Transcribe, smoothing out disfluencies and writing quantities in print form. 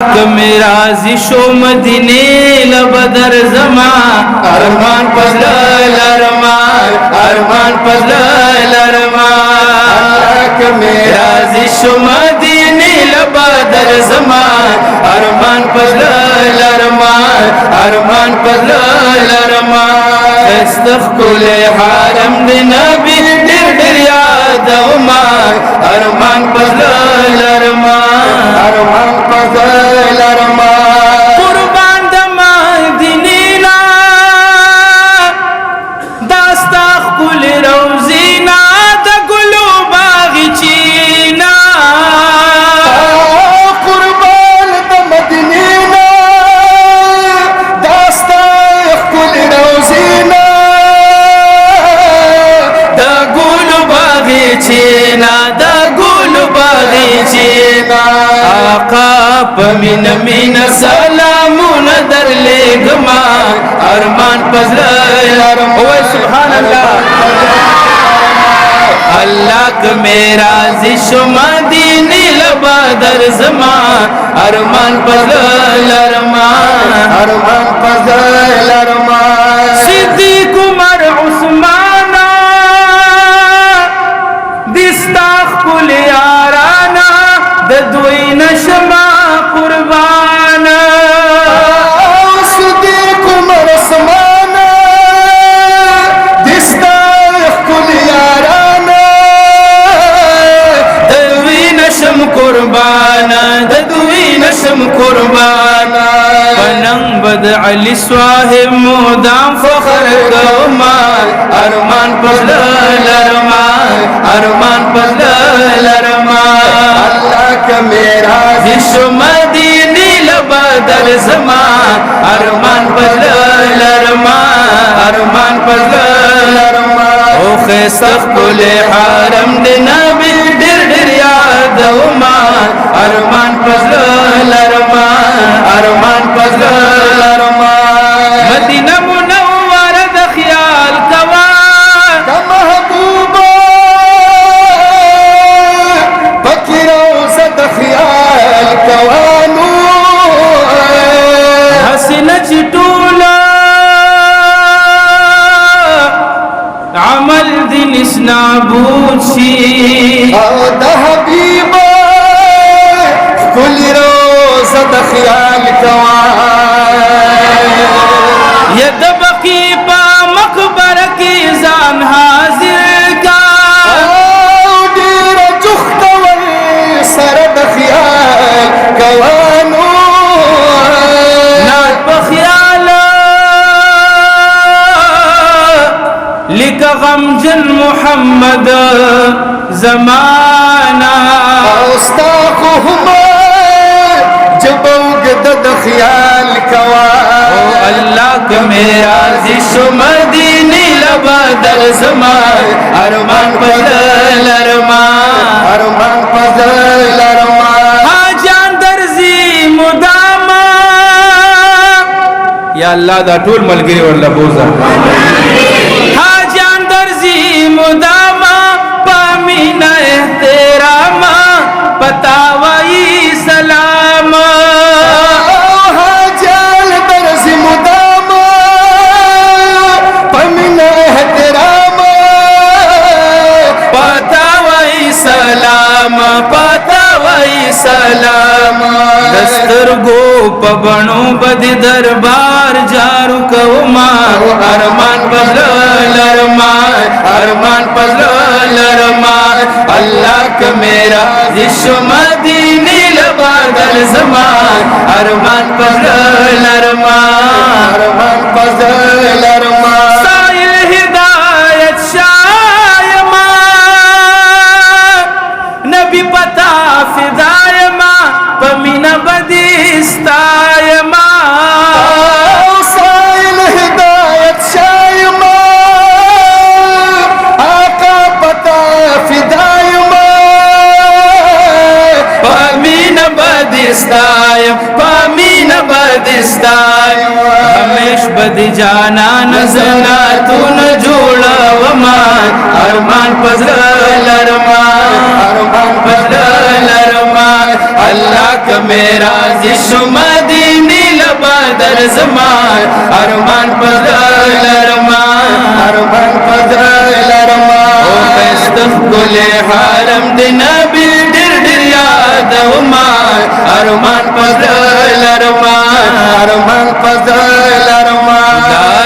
کمی رازی شو مدینه لبدر زمان ارمان پزل ارمان ارمان پزل ارمان کمی رازی شو مدینه لبدر زمان ارمان پزل ارمان ارمان پزل ارمان استخکل حرم دی نبی در در یاد اومان ارمان پزل ارمان ارمان پزل ارمان قربان دما دینینا داستا خپل روزینا د ګلو باغچینا قربان دما دینینا داستا خپل روزینا د ګلو باغچینا د ګلو باغچینا آقا پمین مین سلامون در لگما ارمان پزل ارمان سبحان اللہ اللہ کا میرا زشو مدینی لبادر زمان ارمان پزل ارمان ارمان پزل ارمان صدیق عمر عثمانا دستاخ کل یارانا دوی نشما قربانا صدیق عمر عثمانا دستا کل یارانا دوی نشم قربانا دوی نشم قربانا پننگ بد علی صاحب مودام فخر کومان ارمان پزل ارمان ارمان پزل ارمان میرا زشو مدینی لبادر زمان ارمان پزل ارمان ارمان پزل ارمان او خیستخ کل حرم دی نبی در در یاد اومان ارمان پزل ارمان ارمان پزل ارمان مدینہ منور د خیال کوان محبوبا فکرو زد خیال کوانو حسن چټولا عمل دل اسنابود شي او د حبیبا کل روز د خیال کوان ید بقی پا مقبر کی زان حاضر کا او ډیر چختول سره د خیال کوانو نات پا خیال لک غمجن محمد زمانا اوستاخو هما جبوگ د خیال کوان اللہ کا میرا زشو مدینی لبادر زمان ارمان پزل ارمان ارمان پزل ارمان حاجان درزی مداما یا اللہ دا ټول ملګری ورلا بوزا حاجان درزی مداما پامین احتراما پتاوائی سلام حاجال درز مداما پمن احترام پتاوائی سلام پتاوائی سلام دسترگو پبنو بدی دربار جارو کوما ارمان پزل ارمان ارمان پزل ارمان اللہ کا میرا زشو مدینی لبادر زمان ارمان پزل ارمان ارمان پزل ارمان سائل ہدایت شایمان نبی پتا فدایمان پمینا بدیستایمان سائل ہدایت شایما آقا پتا فدایما پامین بدستایم پامین بدستایم ہمیش بد جانا نزنا تو نہ جوڑا ومان ارمان پزل ارمان ارمان پزل ارمان अल्लाह का मेरा जिशु मदीनी लबदर जमान अरमान पदल अरमान अरमान फजल अरमान ओ बेस्तख गुले